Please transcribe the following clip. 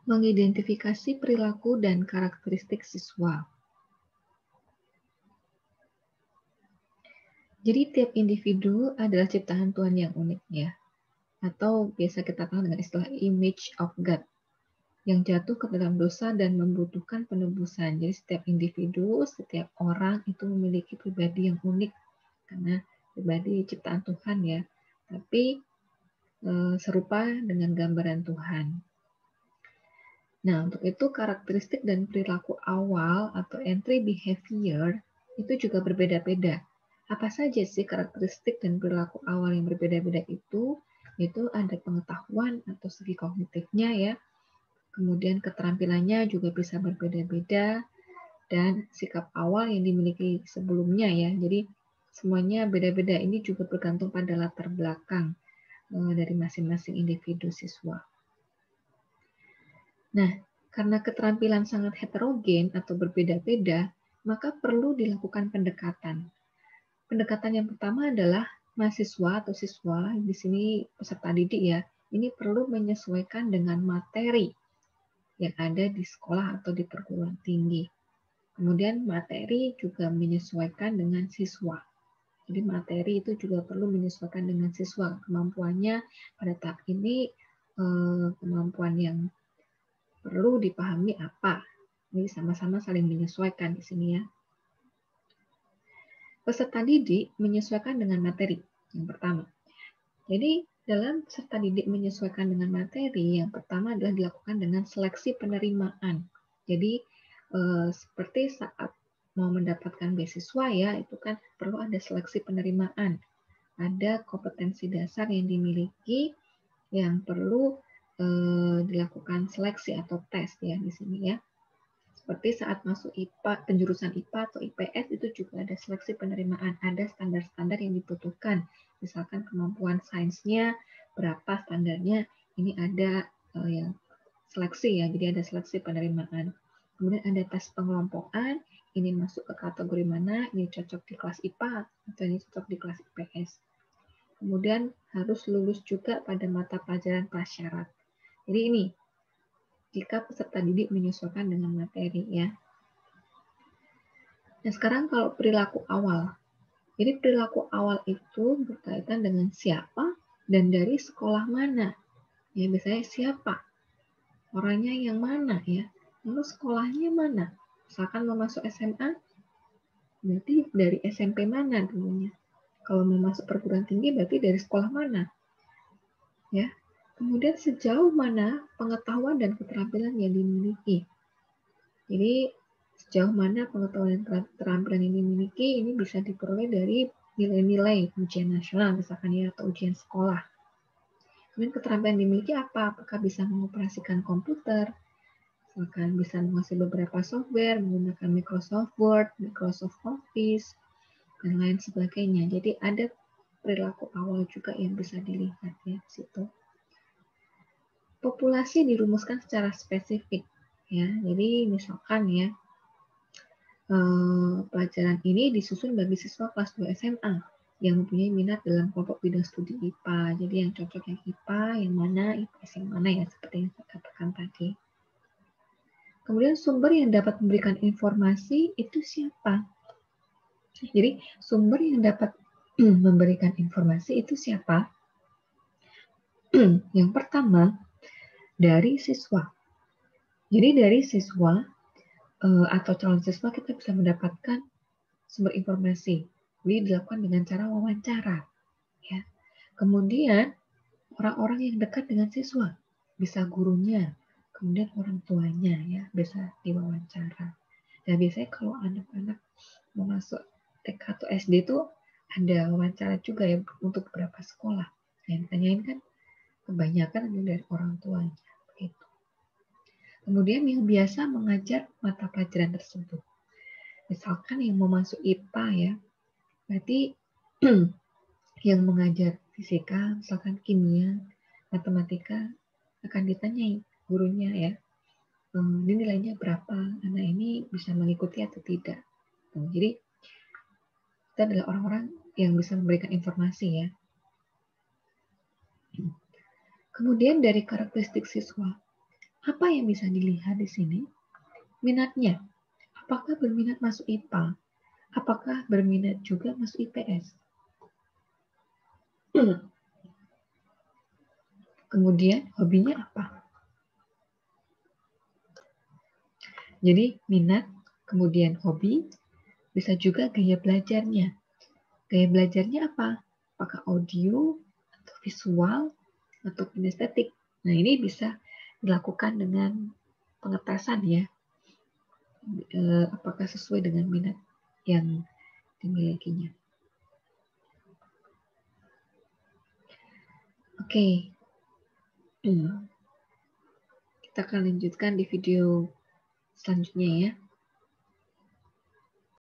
Mengidentifikasi perilaku dan karakteristik siswa. Jadi tiap individu adalah ciptaan Tuhan yang unik ya, atau biasa kita kenal dengan istilah image of God, yang jatuh ke dalam dosa dan membutuhkan penebusan. Jadi setiap individu, setiap orang itu memiliki pribadi yang unik, karena pribadi ciptaan Tuhan ya, tapi serupa dengan gambaran Tuhan. Nah, untuk itu karakteristik dan perilaku awal atau entry behavior itu juga berbeda-beda. Apa saja sih karakteristik dan perilaku awal yang berbeda-beda itu? Itu ada pengetahuan atau segi kognitifnya ya. Kemudian keterampilannya juga bisa berbeda-beda dan sikap awal yang dimiliki sebelumnya ya. Jadi semuanya beda-beda. Ini juga bergantung pada latar belakang dari masing-masing individu siswa. Nah, karena keterampilan sangat heterogen atau berbeda-beda, maka perlu dilakukan pendekatan. Pendekatan yang pertama adalah mahasiswa atau siswa, di sini peserta didik ya, ini perlu menyesuaikan dengan materi yang ada di sekolah atau di perguruan tinggi. Kemudian materi juga menyesuaikan dengan siswa. Jadi materi itu juga perlu menyesuaikan dengan siswa. Kemampuannya pada tahap ini kemampuan yang perlu dipahami apa. Jadi sama-sama saling menyesuaikan di sini ya. Peserta didik menyesuaikan dengan materi yang pertama. Jadi dalam peserta didik menyesuaikan dengan materi, yang pertama adalah dilakukan dengan seleksi penerimaan. Jadi seperti saat mau mendapatkan beasiswa ya, itu kan perlu ada seleksi penerimaan. Ada kompetensi dasar yang dimiliki yang perlu dilakukan seleksi atau tes ya di sini ya. Seperti saat masuk IPA, penjurusan IPA atau IPS itu juga ada seleksi penerimaan, ada standar-standar yang dibutuhkan. Misalkan kemampuan sainsnya berapa standarnya, ini ada yang seleksi ya, jadi ada seleksi penerimaan. Kemudian ada tes pengelompokan, ini masuk ke kategori mana, ini cocok di kelas IPA atau ini cocok di kelas IPS. Kemudian harus lulus juga pada mata pelajaran prasyarat. Jadi ini jika peserta didik menyesuaikan dengan materi ya. Nah sekarang kalau perilaku awal. Jadi perilaku awal itu berkaitan dengan siapa dan dari sekolah mana. Ya biasanya siapa, orangnya yang mana ya, lalu sekolahnya mana. Misalkan mau masuk SMA, berarti dari SMP mana dulunya. Kalau mau masuk perguruan tinggi berarti dari sekolah mana. Ya. Kemudian sejauh mana pengetahuan dan keterampilan yang dimiliki. Jadi sejauh mana pengetahuan dan keterampilan yang dimiliki ini bisa diperoleh dari nilai-nilai ujian nasional misalkan ya atau ujian sekolah. Kemudian keterampilan dimiliki apa? Apakah bisa mengoperasikan komputer, misalkan bisa menguasai beberapa software, menggunakan Microsoft Word, Microsoft Office, dan lain sebagainya. Jadi ada perilaku awal juga yang bisa dilihat ya di situ. Populasi dirumuskan secara spesifik ya. Jadi misalkan ya pelajaran ini disusun bagi siswa kelas 2 SMA yang mempunyai minat dalam kelompok bidang studi IPA. Jadi yang cocok yang IPA, yang mana, IPS yang mana ya, seperti yang saya katakan tadi. Kemudian sumber yang dapat memberikan informasi itu siapa? Jadi sumber yang dapat memberikan informasi itu siapa? Yang pertama, dari siswa. Jadi dari siswa atau calon siswa kita bisa mendapatkan sumber informasi. Jadi dilakukan dengan cara wawancara. Ya. Kemudian orang-orang yang dekat dengan siswa, bisa gurunya, kemudian orang tuanya ya bisa diwawancara. Dan biasanya kalau anak-anak mau masuk TK atau SD itu ada wawancara juga ya untuk beberapa sekolah. Yang ditanyain kan kebanyakan dari orang tuanya. Begitu. Kemudian yang biasa mengajar mata pelajaran tersebut. Misalkan yang mau masuk IPA ya, berarti yang mengajar fisika, misalkan kimia, matematika, akan ditanyai gurunya ya, ini nilainya berapa, anak ini bisa mengikuti atau tidak. Jadi itu adalah orang-orang yang bisa memberikan informasi ya. Kemudian dari karakteristik siswa, Apa yang bisa dilihat di sini? Minatnya. Apakah berminat masuk IPA? Apakah berminat juga masuk IPS? Kemudian hobinya apa? Jadi minat, kemudian hobi, bisa juga gaya belajarnya. Gaya belajarnya apa? Apakah audio, atau visual, atau kinestetik? Nah, ini bisa dilakukan dengan pengetesan ya. Apakah sesuai dengan minat yang dimilikinya. Oke. Kita akan lanjutkan di video selanjutnya ya.